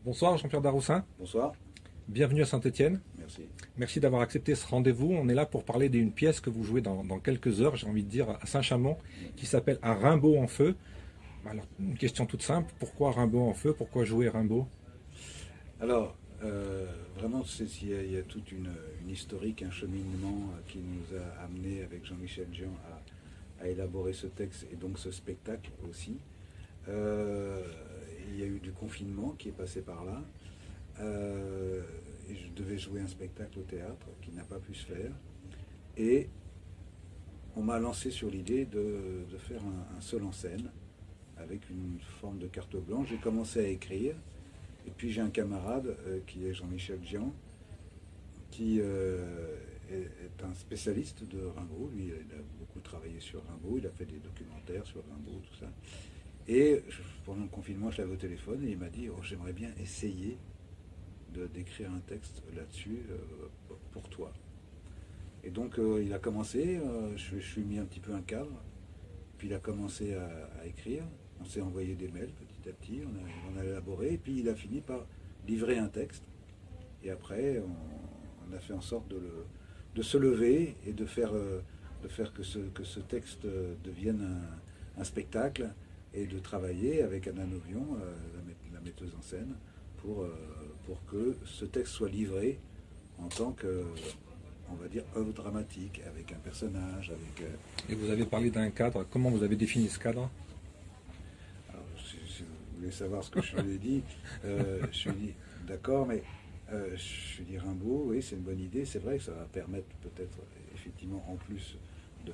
Bonsoir Jean-Pierre Daroussin, Bonsoir, bienvenue à Saint-Étienne. merci. Merci d'avoir accepté ce rendez-vous. On est là pour parler d'une pièce que vous jouez dans quelques heures, j'ai envie de dire, à Saint-Chamond, qui s'appelle Un Rimbaud en feu. Alors, une question toute simple, pourquoi Rimbaud en feu? Pourquoi jouer Rimbaud? Alors, vraiment, il y a toute une historique, un cheminement qui nous a amené avec Jean-Michel Jean à élaborer ce texte et donc ce spectacle aussi. Euh, il y a eu du confinement qui est passé par là. Et je devais jouer un spectacle au théâtre qui n'a pas pu se faire. Et on m'a lancé sur l'idée de faire un seul en scène avec une forme de carte blanche. J'ai commencé à écrire. Et puis j'ai un camarade qui est Jean-Michel Jean, qui est un spécialiste de Rimbaud. Lui, il a beaucoup travaillé sur Rimbaud, il a fait des documentaires sur Rimbaud, tout ça. Et pendant le confinement, je l'avais au téléphone et il m'a dit oh, j'aimerais bien essayer d'écrire un texte là-dessus pour toi. Et donc il a commencé, je lui ai mis un petit peu un cadre, puis il a commencé à écrire. On s'est envoyé des mails petit à petit, on a élaboré, et puis il a fini par livrer un texte. Et après, on a fait en sorte de se lever et de faire que ce texte devienne un spectacle et de travailler avec Anna Novion, la metteuse en scène, pour que ce texte soit livré en tant que, on va dire, œuvre dramatique, avec un personnage, avec... Et vous avez parlé d'un cadre, comment vous avez défini ce cadre? Alors, si vous voulez savoir ce que je lui ai dit, je lui ai dit, d'accord, mais je lui ai dit Rimbaud, oui, c'est une bonne idée, c'est vrai que ça va permettre peut-être, effectivement, en plus de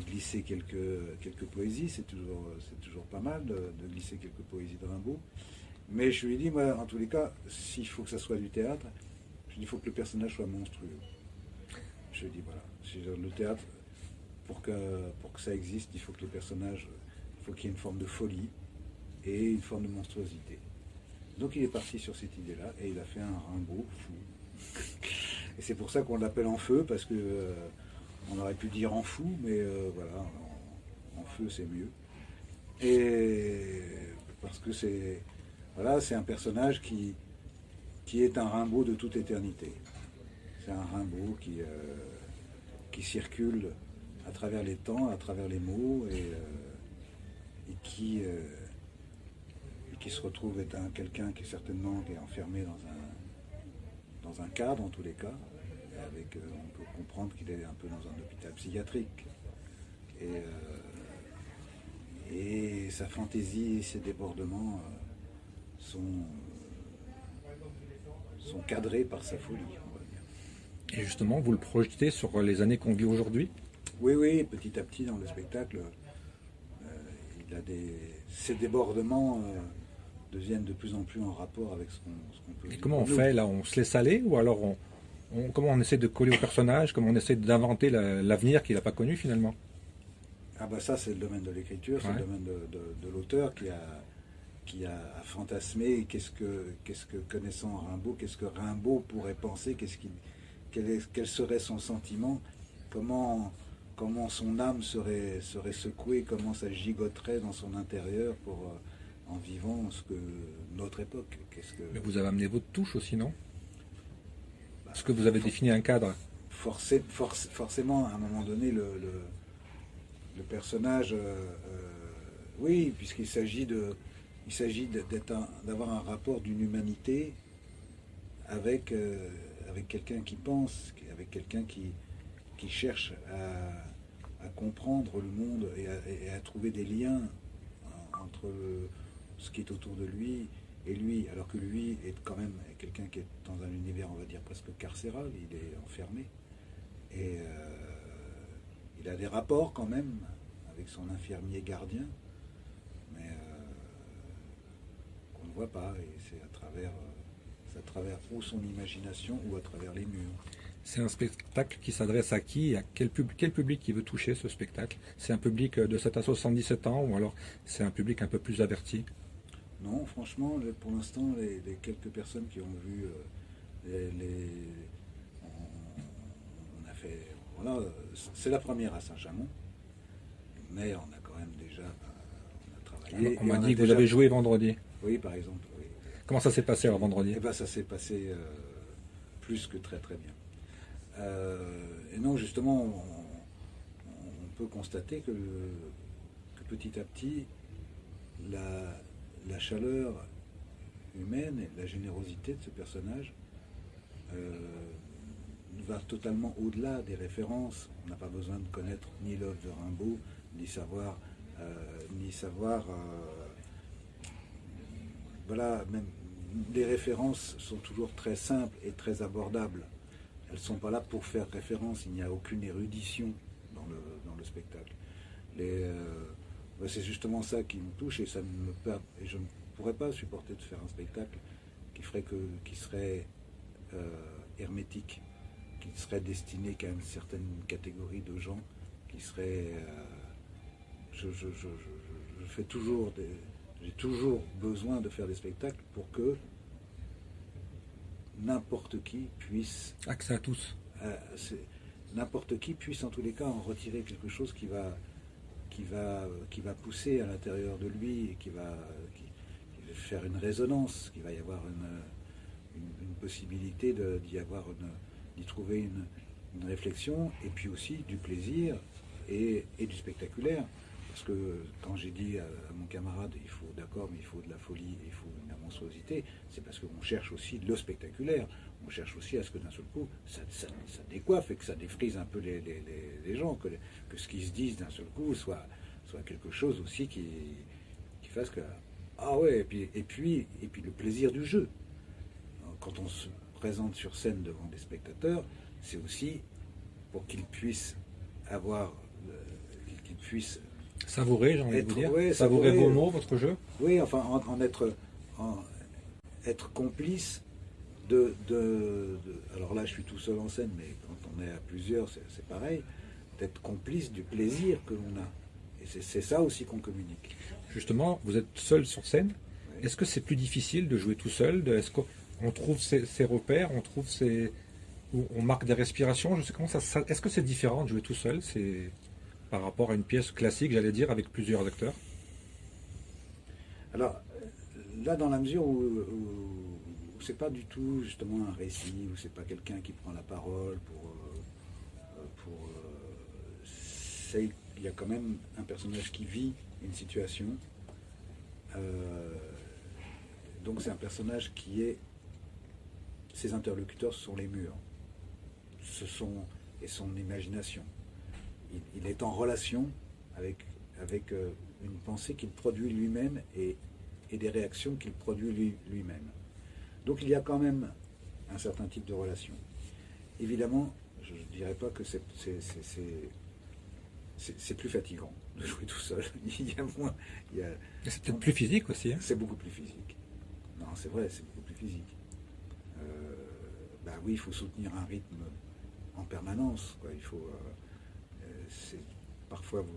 glisser quelques poésies, c'est toujours pas mal de glisser quelques poésies de Rimbaud. Mais je lui ai dit, moi, en tous les cas, s'il faut que ça soit du théâtre, je lui ai dit, il faut que le personnage soit monstrueux. Je lui ai dit, voilà, le théâtre, pour que ça existe, il faut que les personnages, il faut qu'il y ait une forme de folie et une forme de monstruosité. Donc il est parti sur cette idée-là et il a fait un Rimbaud fou. Et c'est pour ça qu'on l'appelle En Feu, parce que on aurait pu dire En Fou, mais voilà, en feu c'est mieux. Et parce que c'est voilà, c'est un personnage qui est un Rimbaud de toute éternité. C'est un Rimbaud qui circule à travers les temps, à travers les mots, et qui se retrouve être quelqu'un qui est certainement qui est enfermé dans un cadre, en tous les cas. Avec, on peut comprendre qu'il est un peu dans un hôpital psychiatrique. Et sa fantaisie et ses débordements sont cadrés par sa folie, on va dire. Et justement, vous le projetez sur les années qu'on vit aujourd'hui? Oui, oui, petit à petit dans le spectacle, ces débordements deviennent de plus en plus en rapport avec ce qu'on peut Et vivre. comment on fait là? On se laisse aller ou alors comment on essaie de coller au personnage? Comment on essaie d'inventer l'avenir qu'il n'a pas connu finalement? Ah bah ça c'est le domaine de l'écriture, c'est Ouais. le domaine de l'auteur qui a fantasmé qu'est-ce que connaissant Rimbaud, qu'est-ce que Rimbaud pourrait penser, quel serait son sentiment, comment son âme serait secouée, comment ça gigoterait dans son intérieur en vivant ce que notre époque. Mais vous avez amené votre touche aussi, non? Bah, Parce que vous avez défini un cadre. forcément, à un moment donné, le personnage, oui, puisqu'il s'agit d'avoir un rapport d'une humanité avec quelqu'un qui pense, avec quelqu'un qui cherche à comprendre le monde et à trouver des liens entre ce qui est autour de lui et lui, alors que lui est quand même quelqu'un qui est dans un univers, on va dire, presque carcéral, il est enfermé. Et il a des rapports quand même avec son infirmier gardien, mais qu'on ne voit pas, et c'est à travers ou son imagination ou à travers les murs. C'est un spectacle qui s'adresse à qui? À quel public qui veut toucher ce spectacle? C'est un public de 7 à 77 ans ou alors c'est un public un peu plus averti? Non, franchement, pour l'instant, les quelques personnes qui ont vu, on a fait, voilà, c'est la première à Saint-Chamond, mais on a quand même déjà, on a travaillé. On m'a dit que vous avez joué vendredi. Oui, par exemple, oui. Comment ça s'est passé alors vendredi? Eh ben, ça s'est passé plus que très très bien. Et non, justement, on peut constater que petit à petit, la chaleur humaine et la générosité de ce personnage va totalement au-delà des références. On n'a pas besoin de connaître ni l'œuvre de Rimbaud, ni savoir voilà, même les références sont toujours très simples et très abordables. Elles ne sont pas là pour faire référence, il n'y a aucune érudition dans le spectacle. C'est justement ça qui me touche et je ne pourrais pas supporter de faire un spectacle qui serait hermétique, qui serait destiné qu'à une certaine catégorie de gens, qui serait... je fais toujours j'ai toujours besoin de faire des spectacles pour que n'importe qui puisse... Accès à tous. N'importe qui puisse en tous les cas en retirer quelque chose qui va pousser à l'intérieur de lui et qui va faire une résonance, qu'il va y avoir une possibilité d'y trouver une réflexion, et puis aussi du plaisir et du spectaculaire. Parce que quand j'ai dit à mon camarade, il faut d'accord, mais il faut de la folie, il faut de la monstruosité, c'est parce qu'on cherche aussi le spectaculaire. On cherche aussi à ce que d'un seul coup, ça décoiffe et que ça défrise un peu les gens, que ce qu'ils se disent d'un seul coup soit quelque chose aussi qui fasse que... Ah ouais, et puis le plaisir du jeu. Quand on se présente sur scène devant des spectateurs, c'est aussi pour qu'ils puissent savourer, j'ai envie de vous dire. Ouais, savourer vos mots, votre jeu. Oui, enfin, être complice alors là, je suis tout seul en scène, mais quand on est à plusieurs, c'est pareil, d'être complice du plaisir que l'on a. Et c'est ça aussi qu'on communique. Justement, vous êtes seul sur scène. Ouais. Est-ce que c'est plus difficile de jouer tout seul? Est-ce qu'on trouve ses repères, on marque des respirations? Je sais comment ça. Est-ce que c'est différent de jouer tout seul? C'est par rapport à une pièce classique, j'allais dire, avec plusieurs acteurs. Alors, là, dans la mesure où c'est pas du tout justement un récit, où c'est pas quelqu'un qui prend la parole il y a quand même un personnage qui vit une situation. Donc c'est un personnage ses interlocuteurs sont les murs. Et son imagination. Il est en relation avec une pensée qu'il produit lui-même et des réactions qu'il produit lui-même. Donc il y a quand même un certain type de relation. Évidemment, je ne dirais pas que c'est plus fatigant de jouer tout seul. Il y a moins. C'est peut-être plus physique aussi. Hein. C'est beaucoup plus physique. Non, c'est vrai, c'est beaucoup plus physique. Oui, il faut soutenir un rythme en permanence. Quoi. Il faut. Parfois, vous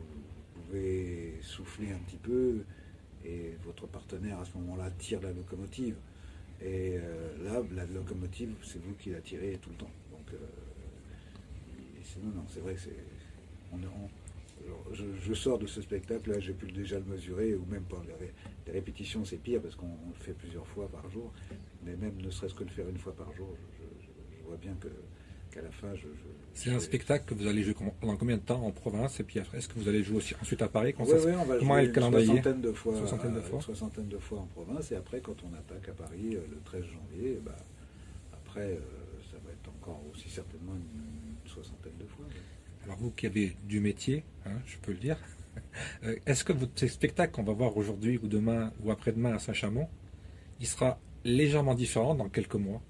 pouvez souffler un petit peu et votre partenaire à ce moment-là tire la locomotive. Et là, la locomotive, c'est vous qui la tirez tout le temps. Donc, non, c'est vrai que je sors de ce spectacle, là, j'ai pu déjà le mesurer, ou même pour les répétitions, c'est pire parce qu'on le fait plusieurs fois par jour. Mais même ne serait-ce que le faire une fois par jour, je vois bien qu'à la fin, c'est un spectacle que vous allez jouer pendant combien de temps en province, et puis après, est-ce que vous allez jouer aussi ensuite à Paris? Oui, on va comment jouer est le calendrier? Une soixantaine de fois en province, et après, quand on attaque à Paris le 13 janvier, après, ça va être encore aussi certainement une soixantaine de fois. Alors vous qui avez du métier, hein, je peux le dire, est-ce que votre spectacle qu'on va voir aujourd'hui ou demain ou après-demain à Saint-Chamond, il sera légèrement différent dans quelques mois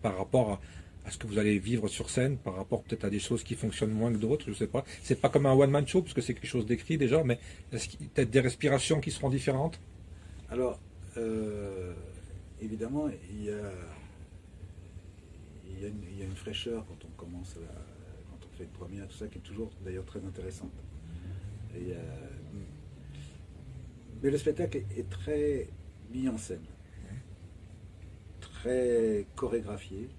par rapport à ce que vous allez vivre sur scène, par rapport peut-être à des choses qui fonctionnent moins que d'autres, je ne sais pas. C'est pas comme un one-man show, parce que c'est quelque chose d'écrit déjà, mais est-ce qu'il y a peut-être des respirations qui seront différentes? Alors, évidemment, il y a une fraîcheur quand on commence quand on fait une première, tout ça, qui est toujours d'ailleurs très intéressante. Mais le spectacle est très mis en scène, très chorégraphié,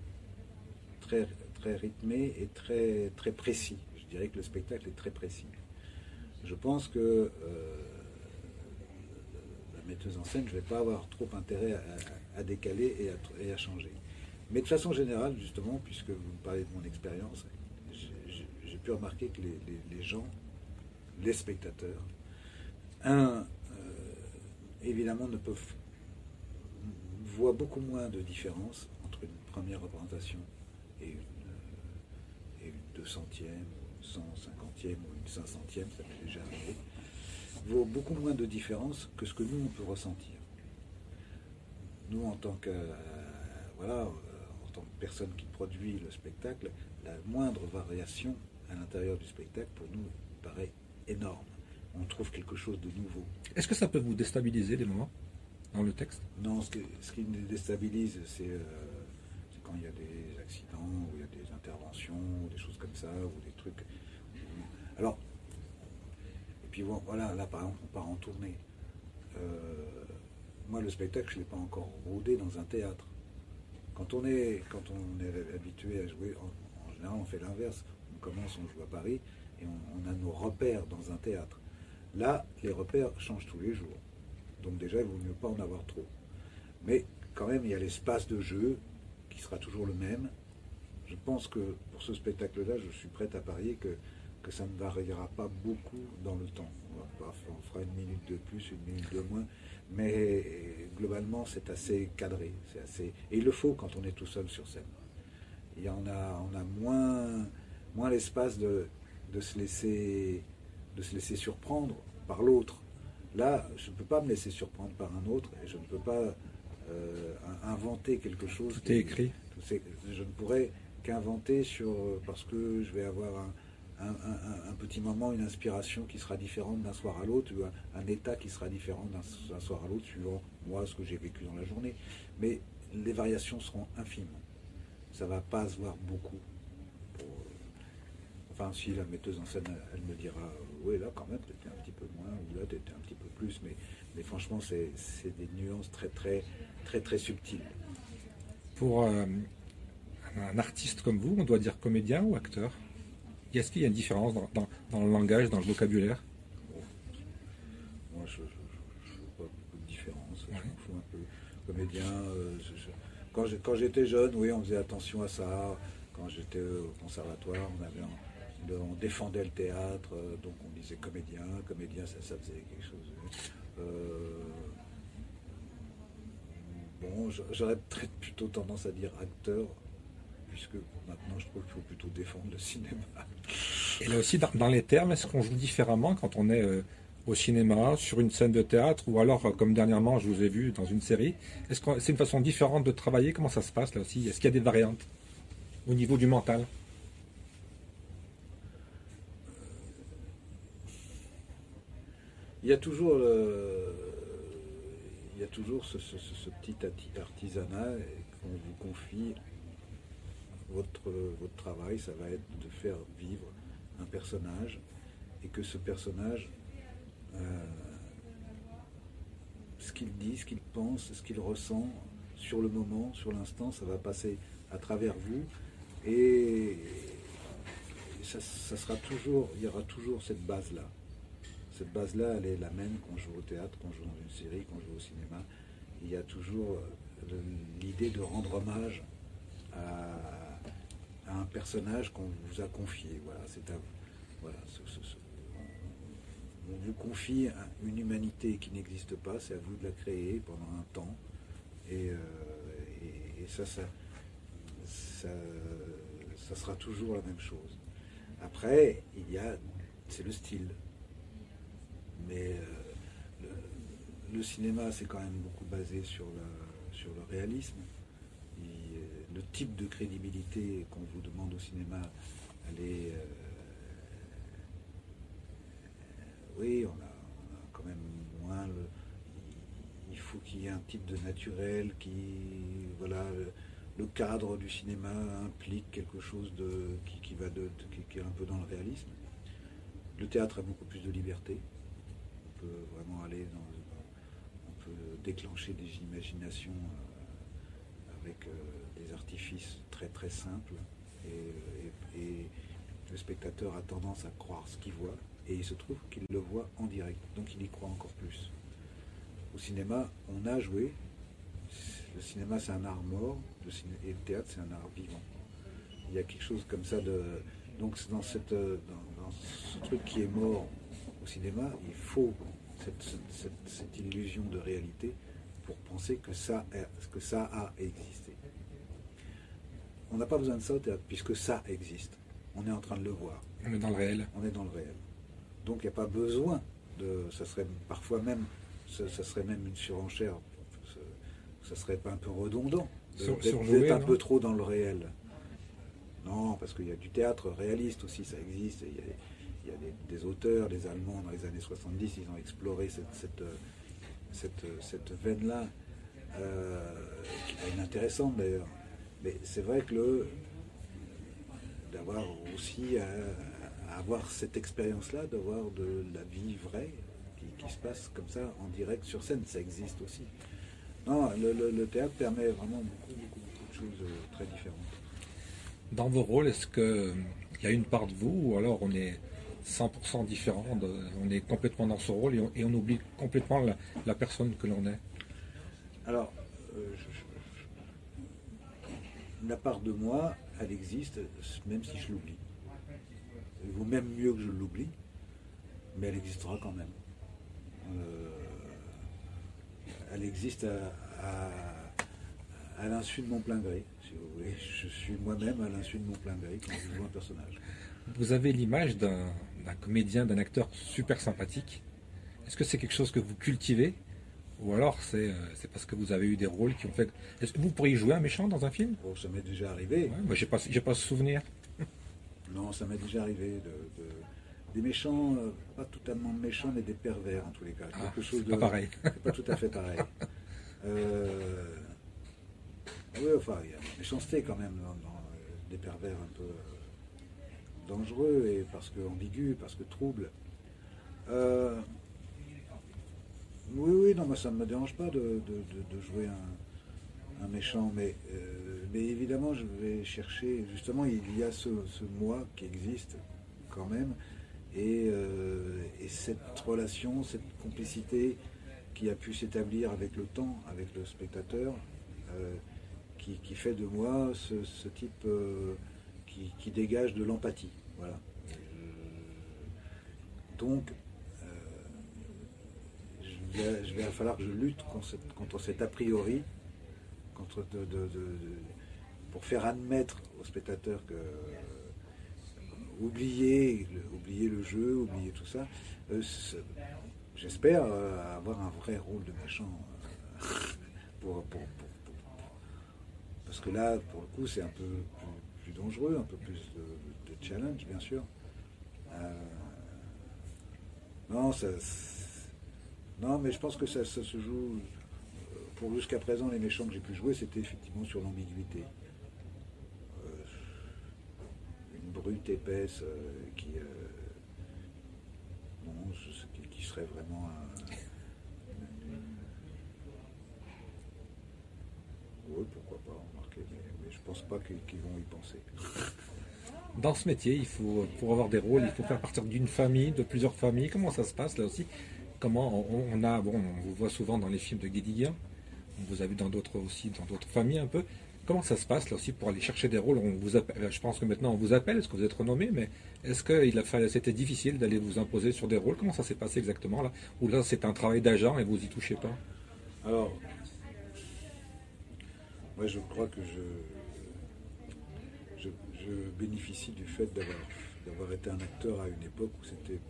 très rythmé et très précis. Je dirais que le spectacle est très précis. Je pense que metteuse en scène, je ne vais pas avoir trop intérêt à décaler et à changer. Mais de façon générale, justement, puisque vous me parlez de mon expérience, j'ai pu remarquer que les gens, les spectateurs, évidemment, voient beaucoup moins de différence entre une première représentation et une 200e, une 150e ou une 500e, ça m'est déjà arrivé, vaut beaucoup moins de différence que ce que nous, on peut ressentir. Nous, en tant que personne qui produit le spectacle, la moindre variation à l'intérieur du spectacle, pour nous, paraît énorme. On trouve quelque chose de nouveau. Est-ce que ça peut vous déstabiliser des moments dans le texte? Non, ce qui me déstabilise, c'est quand il y a des accidents, ou il y a des interventions, ou des choses comme ça, ou des trucs. Alors, et puis voilà, là par exemple, on part en tournée. Moi, le spectacle, je ne l'ai pas encore rodé dans un théâtre. Quand on est habitué à jouer, en général, on fait l'inverse. On joue à Paris, et on a nos repères dans un théâtre. Là, les repères changent tous les jours. Donc déjà, il vaut mieux pas en avoir trop. Mais quand même, il y a l'espace de jeu qui sera toujours le même. Je pense que pour ce spectacle-là, je suis prêt à parier que ça ne variera pas beaucoup dans le temps. On fera une minute de plus, une minute de moins. Mais globalement, c'est assez cadré. Et il le faut quand on est tout seul sur scène. On a moins l'espace de se laisser surprendre par l'autre. Là, je ne peux pas me laisser surprendre par un autre et je ne peux pas inventer quelque chose. Tout est écrit. Je ne pourrais qu'inventer parce que je vais avoir un petit moment, une inspiration qui sera différente d'un soir à l'autre, ou un état qui sera différent d'un soir à l'autre, suivant moi ce que j'ai vécu dans la journée. Mais les variations seront infimes. Ça ne va pas se voir beaucoup. Enfin, si la metteuse en scène, elle me dira, oui, là quand même, t'étais un petit peu moins, ou là t'étais un petit peu plus, mais franchement, c'est des nuances très, très, très, très subtiles. Pour un artiste comme vous, on doit dire comédien ou acteur? Est-ce qu'il y a une différence dans le langage, dans le vocabulaire? Bon, moi, je ne vois pas beaucoup de différence. Je m'en fous un peu. Comédien, quand j'étais jeune, oui, on faisait attention à ça. Quand j'étais au conservatoire, on défendait le théâtre, donc on disait comédien, ça faisait quelque chose. Bon, j'aurais peut-être plutôt tendance à dire acteur, puisque maintenant je trouve qu'il faut plutôt défendre le cinéma. Et là aussi, dans les termes, est-ce qu'on joue différemment quand on est au cinéma, sur une scène de théâtre, ou alors, comme dernièrement, je vous ai vu dans une série? Est-ce que c'est une façon différente de travailler? Comment ça se passe là aussi? Est-ce qu'il y a des variantes au niveau du mental? Il y a toujours ce petit artisanat qu'on vous confie. Votre travail, ça va être de faire vivre un personnage, et que ce personnage, ce qu'il dit, ce qu'il pense, ce qu'il ressent, sur le moment, sur l'instant, ça va passer à travers vous, et ça sera toujours, il y aura toujours cette base-là. Cette base-là, elle est la même qu'on joue au théâtre, qu'on joue dans une série, qu'on joue au cinéma. Il y a toujours l'idée de rendre hommage à un personnage qu'on vous a confié. Voilà, c'est à vous. Voilà, on vous confie une humanité qui n'existe pas, c'est à vous de la créer pendant un temps. Et ça sera toujours la même chose. Après, c'est le style. Mais le cinéma, c'est quand même beaucoup basé sur le réalisme. Le type de crédibilité qu'on vous demande au cinéma, elle est... oui, on a quand même moins... il faut qu'il y ait un type de naturel qui... Voilà, le cadre du cinéma implique quelque chose qui est un peu dans le réalisme. Le théâtre a beaucoup plus de liberté. On peut vraiment on peut déclencher des imaginations avec des artifices très très simples, et le spectateur a tendance à croire ce qu'il voit, et il se trouve qu'il le voit en direct, donc il y croit encore plus. Au cinéma, on a joué. Le cinéma, c'est un art mort, et le théâtre, c'est un art vivant. Il y a quelque chose comme ça de... Donc dans ce truc qui est mort au cinéma, il faut cette illusion de réalité pour penser que ça a existé. On n'a pas besoin de ça au théâtre, puisque ça existe. On est en train de le voir. On est dans le réel. On est dans le réel. Donc il n'y a pas besoin de... Ça serait parfois même... Ça serait même une surenchère. Ça serait pas un peu redondant d'être un peu trop dans le réel. Non, parce qu'il y a du théâtre réaliste aussi, ça existe. Il y a des auteurs, les Allemands dans les années 70, ils ont exploré cette veine-là, qui est inintéressante d'ailleurs. Mais c'est vrai que d'avoir aussi à avoir cette expérience-là, d'avoir de la vie vraie qui se passe comme ça en direct sur scène, ça existe aussi. Non, le théâtre permet vraiment beaucoup de choses très différentes. Dans vos rôles, est-ce qu'il y a une part de vous, ou alors on est 100% différent, on est complètement dans ce rôle et on oublie complètement la personne que l'on est? Alors, la part de moi, elle existe, même si je l'oublie. Il vaut même mieux que je l'oublie, mais elle existera quand même. Elle existe à l'insu de mon plein gré, si vous voulez. Je suis moi-même à l'insu de mon plein gré quand je joue un personnage. Vous avez l'image d'un comédien, d'un acteur super sympathique. Est-ce que c'est quelque chose que vous cultivez? Ou alors c'est parce que vous avez eu des rôles qui ont fait... Est-ce que vous pourriez jouer un méchant dans un film? Oh, ça m'est déjà arrivé. Ouais, moi, j'ai pas ce souvenir. Non, ça m'est déjà arrivé des méchants, pas totalement méchants, mais des pervers en tous les cas. Quelque chose pas pareil. C'est pas tout à fait pareil. Oui, enfin, il y a une méchanceté quand même dans des pervers un peu dangereux, et parce que ambigu, parce que trouble. Oui, non, moi ça ne me dérange pas de jouer un méchant, mais évidemment je vais chercher, justement il y a ce moi qui existe quand même, et cette relation, cette complicité qui a pu s'établir avec le temps, avec le spectateur, qui fait de moi ce type qui dégage de l'empathie. Voilà. Donc, il va falloir que je lutte contre cet a priori, pour faire admettre au spectateur que oublier le jeu, oublier tout ça. J'espère avoir un vrai rôle de méchant parce que là, pour le coup, c'est un peu plus dangereux, un peu plus de challenge, bien sûr. Non, mais je pense que ça se joue. Pour jusqu'à présent, les méchants que j'ai pu jouer, c'était effectivement sur l'ambiguïté. Une brute épaisse qui serait vraiment oui, pourquoi pas, remarquez, mais je pense pas qu'ils vont y penser. Dans ce métier, pour avoir des rôles, il faut faire partir d'une famille, de plusieurs familles. Comment ça se passe là aussi? Comment on vous voit souvent dans les films de Guédiguian, on vous a vu dans d'autres familles un peu. Comment ça se passe là aussi pour aller chercher des rôles? On vous appelle, je pense que maintenant on vous appelle, est-ce que vous êtes renommé, mais est-ce que c'était difficile d'aller vous imposer sur des rôles? Comment ça s'est passé exactement là? Ou là c'est un travail d'agent et vous y touchez pas? Alors, moi je crois que je bénéficie du fait d'avoir été un acteur à une époque où c'était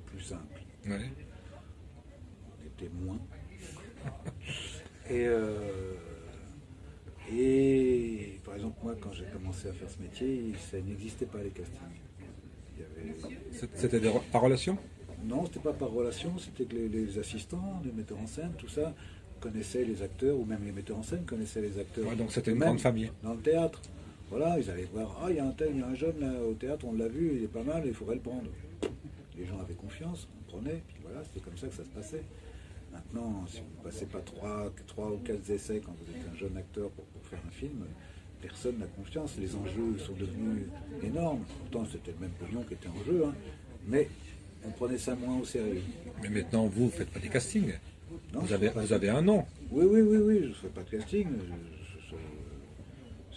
plus simple. Ouais. On était moins. Et par exemple, moi, quand j'ai commencé à faire ce métier, ça n'existait pas les castings. C'était par relation? Non, c'était pas par relation, c'était que les assistants, les metteurs en scène, tout ça, connaissaient les acteurs, ou même les metteurs en scène connaissaient les acteurs. Ouais, donc c'était une grande famille. Dans le théâtre. Voilà, ils allaient voir, il y a un tel, il y a un jeune là, au théâtre, on l'a vu, il est pas mal, il faudrait le prendre. Les gens avaient confiance, on prenait, puis voilà, c'était comme ça que ça se passait. Maintenant, si vous ne passez pas 3 ou 4 essais quand vous êtes un jeune acteur pour faire un film, personne n'a confiance. Les enjeux sont devenus énormes. Pourtant, c'était le même pognon qui était en jeu, hein. Mais on prenait ça moins au sérieux. Mais maintenant, vous ne faites pas des castings? Non, Vous avez un nom. oui, je ne fais pas de casting.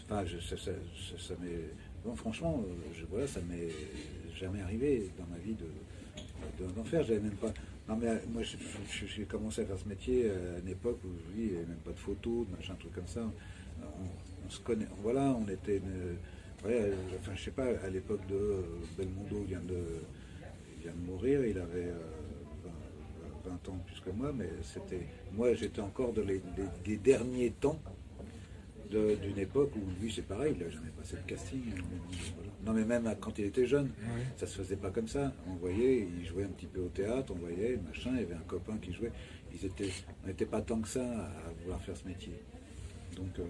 Enfin, ça m'est. Bon, franchement, voilà, ça m'est jamais arrivé dans ma vie d'en faire. J'avais même pas. Non, mais moi, j'ai commencé à faire ce métier à une époque où il n'y avait même pas de photos, de machin, truc comme ça. On se connaît. Voilà, on était. Ouais, enfin, je sais pas, à l'époque de Belmondo vient de mourir, il avait 20 ans plus que moi, mais moi j'étais encore des derniers temps d'une époque où lui c'est pareil, il n'a jamais passé de casting. Voilà. Non mais même quand il était jeune, ça se faisait pas comme ça. On voyait, il jouait un petit peu au théâtre, on voyait, machin, il y avait un copain qui jouait. On n'était pas tant que ça à vouloir faire ce métier. Donc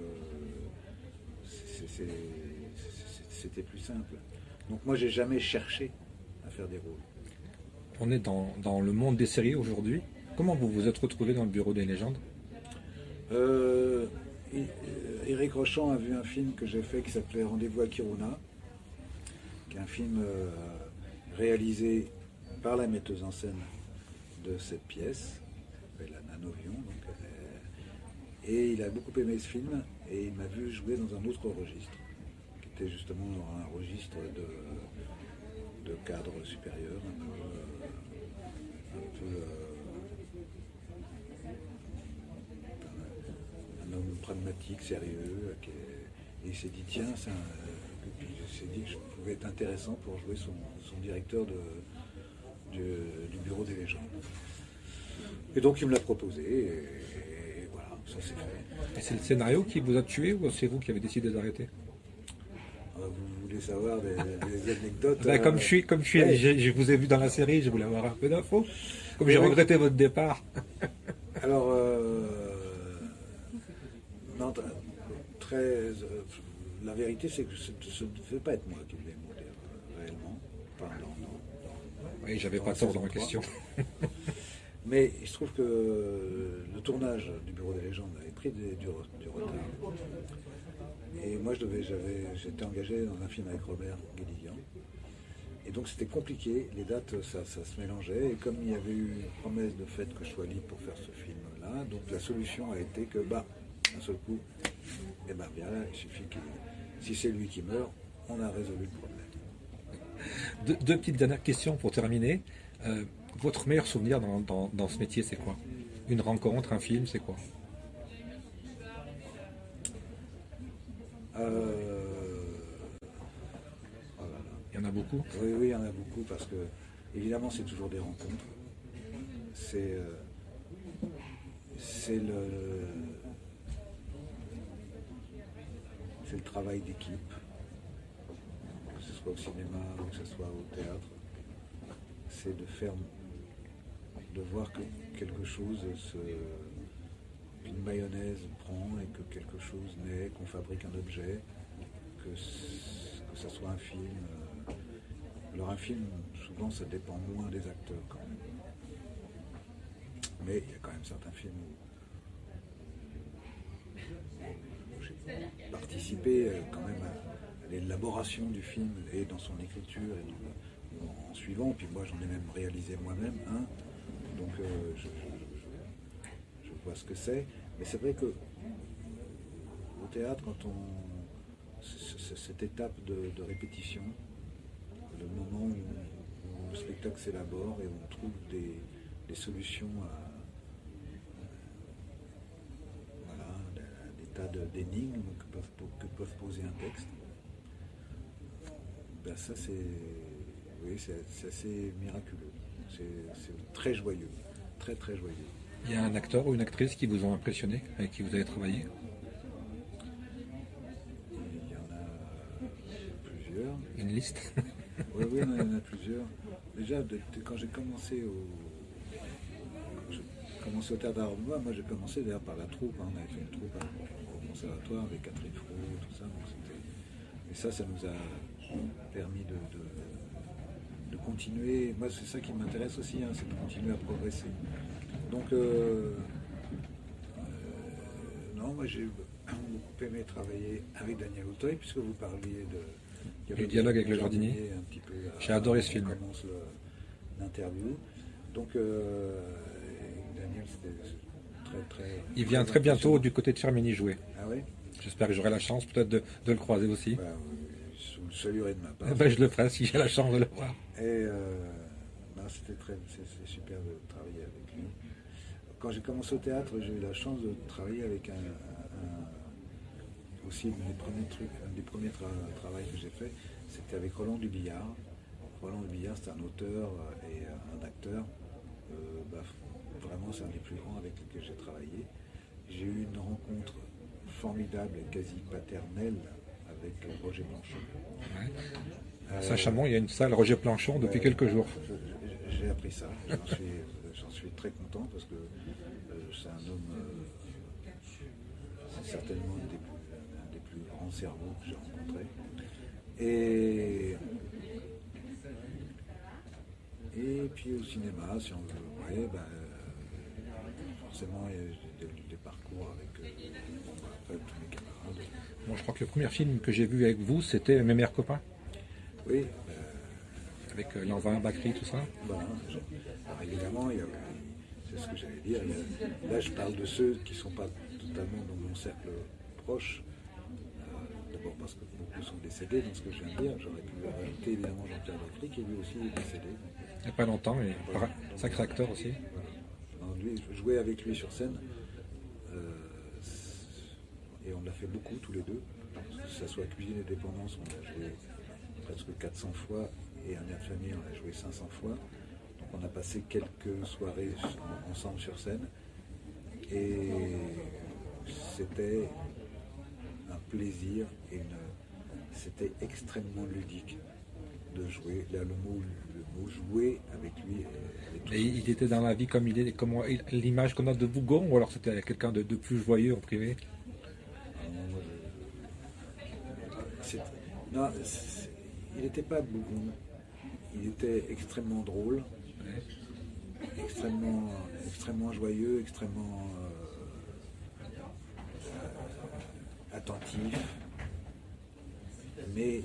c'était plus simple. Donc moi j'ai jamais cherché à faire des rôles. On est dans le monde des séries aujourd'hui. Comment vous vous êtes retrouvé dans le bureau des légendes? Éric Rochant a vu un film que j'ai fait qui s'appelait Rendez-vous à Kiruna, qui est un film réalisé par la metteuse en scène de cette pièce, qui s'appelle Anna Novion. Et il a beaucoup aimé ce film et il m'a vu jouer dans un autre registre, qui était justement un registre de cadre supérieur, un homme pragmatique, sérieux, et il s'est dit tiens, il s'est dit que je pouvais être intéressant pour jouer son directeur du bureau des légendes. Et donc il me l'a proposé, et voilà, ça s'est fait. Et c'est le scénario qui vous a tué ou c'est vous qui avez décidé d'arrêter? Vous voulez savoir des anecdotes? Comme je suis, ouais. Je vous ai vu dans la série, je voulais avoir un peu d'infos. Comme j'ai regretté votre départ. Alors, non, la vérité, c'est que ce ne devait pas être moi qui voulais mourir réellement. Enfin, oui, j'avais pas tort dans ma question. Mais il se trouve que le tournage du Bureau des légendes avait pris du retard. Et moi, j'étais engagé dans un film avec Robert Guédiguian. Et donc, c'était compliqué. Les dates, ça se mélangeait. Et comme il y avait eu une promesse de fait que je sois libre pour faire ce film-là, donc la solution a été que, d'un seul coup, bien là, il suffit que si c'est lui qui meurt, on a résolu le problème. Deux petites dernières questions pour terminer. Votre meilleur souvenir dans ce métier, c'est quoi? Une rencontre, un film, c'est quoi? Il y en a beaucoup? Oui, il y en a beaucoup parce que, évidemment, c'est toujours des rencontres. C'est le travail d'équipe, que ce soit au cinéma ou que ce soit au théâtre. C'est de voir que quelque chose qu'une mayonnaise prend et que quelque chose naît, qu'on fabrique un objet, que ça soit un film. Alors un film, souvent ça dépend moins des acteurs quand même. Mais il y a quand même certains films où j'ai participé quand même à l'élaboration du film et dans son écriture et en suivant. Puis moi j'en ai même réalisé moi-même un. Donc je vois ce que c'est. Mais c'est vrai que au théâtre, cette étape de répétition, le moment où le spectacle s'élabore et où on trouve des solutions à des tas d'énigmes que peuvent poser un texte, ça c'est assez miraculeux. C'est très joyeux, très très joyeux. Il y a un acteur ou une actrice qui vous ont impressionné, avec qui vous avez travaillé? Il y en a plusieurs. Une liste? Oui, il y en a plusieurs. Déjà, quand j'ai commencé au théâtre d'Arbois, moi j'ai commencé d'ailleurs par la troupe. On avait fait une troupe au conservatoire avec Catherine Fro, tout ça. Et ça nous a permis de continuer. Moi, c'est ça qui m'intéresse aussi, c'est de continuer à progresser. Donc, non, moi j'ai beaucoup aimé travailler avec Daniel Auteuil, puisque vous parliez le dialogue avec le jardinier. Un petit peu. J'ai adoré ce film. On commence l'interview. Donc, Daniel Daniel, c'était très très. Il vient très bientôt du côté de Firminy jouer. Ah oui. J'espère que j'aurai la chance peut-être de le croiser aussi. Bah, je vous le saluerai de ma part. Ben, je le ferai si j'ai la chance de le voir. Et c'est super de travailler avec lui. Quand j'ai commencé au théâtre, j'ai eu la chance de travailler avec aussi un des premiers travaux que j'ai fait, c'était avec Roland Dubillard. Roland Dubillard, c'est un auteur et un acteur. Vraiment, c'est un des plus grands avec lesquels j'ai travaillé. J'ai eu une rencontre formidable et quasi paternelle avec Roger Planchon. Ouais. À Saint-Chamond, il y a une salle Roger Planchon depuis quelques jours. J'ai appris ça. J'en suis très content parce que c'est un homme, c'est certainement un des plus grands cerveaux que j'ai rencontrés. Et puis au cinéma, si on veut, ouais, forcément, il y a des parcours avec après, tous mes camarades. Bon, je crois que le premier film que j'ai vu avec vous, c'était Mes meilleurs copains. Oui. Avec Lanvin, Bacri, tout ça. Alors, évidemment, c'est ce que j'allais dire. Là, je parle de ceux qui ne sont pas totalement dans mon cercle proche. D'abord parce que beaucoup sont décédés dans ce que je viens de dire. J'aurais pu rajouter évidemment Jean-Pierre Bacri qui lui aussi est décédé. Il n'y a pas longtemps, et sacré acteur aussi. Voilà. Je jouais avec lui sur scène. Et on l'a fait beaucoup tous les deux. Que ce soit Cuisine et Dépendance, on l'a joué presque 400 fois. Et Un air de famille, on l'a joué 500 fois. Donc on a passé quelques soirées ensemble sur scène. Et c'était un plaisir et c'était extrêmement ludique de jouer. Là, le mot jouer avec lui. Et il était dans la vie comme il est, comme l'image qu'on a de Bougon, ou alors c'était quelqu'un de plus joyeux en privé? Non, il n'était pas Bougon. Il était extrêmement drôle, extrêmement joyeux, extrêmement attentif. Mais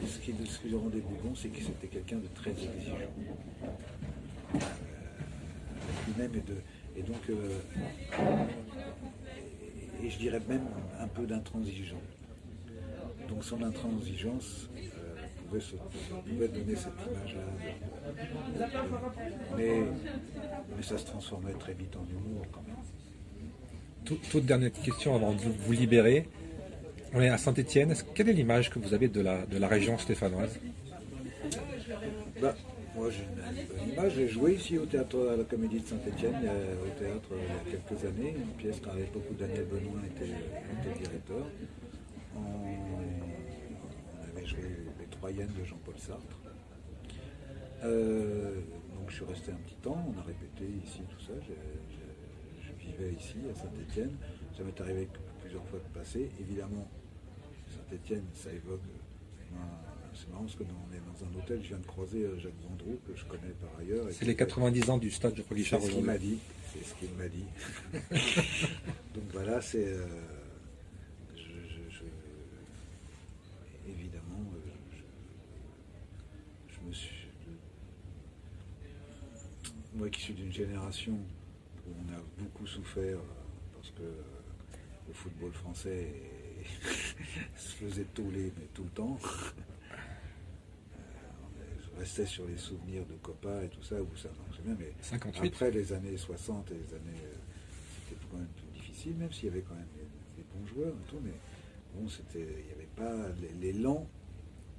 ce qui le rendait Bougon, c'est que c'était quelqu'un de très exigeant. Lui-même et je dirais même un peu d'intransigeant. Donc son intransigeance pouvait donner cette image-là. Mais ça se transformait très vite en humour quand même. Toute dernière question avant de vous libérer. On est à Saint-Étienne. Quelle est l'image que vous avez de la région stéphanoise? Moi j'ai une bonne image. J'ai joué ici au théâtre à la Comédie de Saint-Étienne, au théâtre il y a quelques années. Une pièce à l'époque où Daniel Benoît était directeur. On avait joué Les Troyennes de Jean-Paul Sartre. Donc je suis resté un petit temps, on a répété ici tout ça. Je vivais ici à Saint-Étienne. Ça m'est arrivé plusieurs fois de passer. Évidemment, Saint-Étienne, ça évoque. C'est marrant parce que on est dans un hôtel, je viens de croiser Jacques Vendroux, que je connais par ailleurs. C'est les 90 ans du stade de Guichard aujourd'hui. C'est ce qu'il m'a dit. Donc voilà, c'est. Évidemment, je me suis. Moi qui suis d'une génération où on a beaucoup souffert parce que le football français se faisait tourner tout le temps. Je restais sur les souvenirs de Copa et tout ça, où ça marchait bien, mais 58. Après les années 60 et les années. C'était quand même plus difficile, même s'il y avait quand même des bons joueurs et tout, mais bon, il n'y avait pas l'élan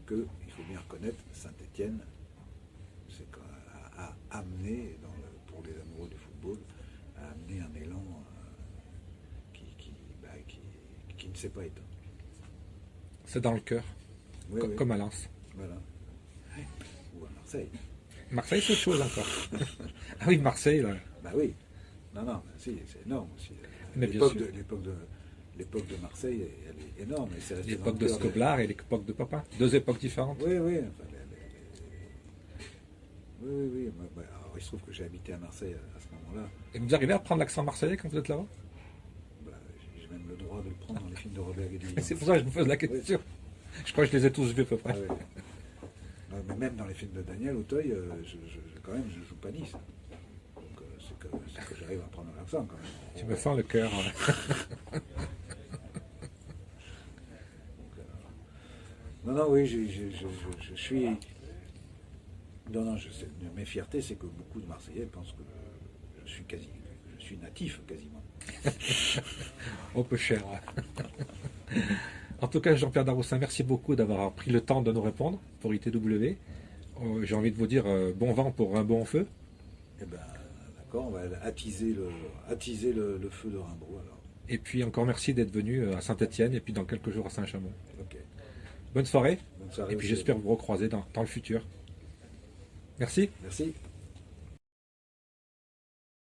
que, il faut bien reconnaître, Saint-Étienne a amené, pour les amoureux du football, a amené un élan qui ne s'est pas éteint. C'est dans le cœur, Oui. comme à Lens. Voilà. Ou à Marseille. Marseille, c'est autre chose encore. Ah oui, Marseille, là. Bah oui. Non, si, c'est énorme aussi. Mais bien sûr. L'époque de Marseille, elle est énorme. L'époque de Scoblar et l'époque de Papin. Deux époques différentes. Oui. Enfin, oui. Alors, il se trouve que j'ai habité à Marseille à ce moment-là. Et vous arrivez à prendre l'accent marseillais quand vous êtes là-bas? J'ai même le droit de le prendre dans les films de Robert Guédiguian. C'est pour ça que je me pose la question. Oui. Je crois que je les ai tous vus à peu près. Ouais. Mais même dans les films de Daniel Auteuil, quand même, je joue pas Nice. Donc c'est c'est que j'arrive à prendre l'accent quand même. Tu me fends le cœur. Non, non, oui, je suis. Non, non, mes fiertés, c'est que beaucoup de Marseillais pensent que je suis natif quasiment. On peu cher. En tout cas, Jean-Pierre Daroussin, merci beaucoup d'avoir pris le temps de nous répondre pour ITW. J'ai envie de vous dire bon vent pour Rimbaud en feu. Eh ben, d'accord, on va attiser le feu de Rimbaud alors. Et puis encore merci d'être venu à Saint-Étienne et puis dans quelques jours à Saint-Chamond. Ok. Bonne soirée. Bonne soirée Et puis aussi. j'espère vous recroiser dans le futur. Merci. Merci.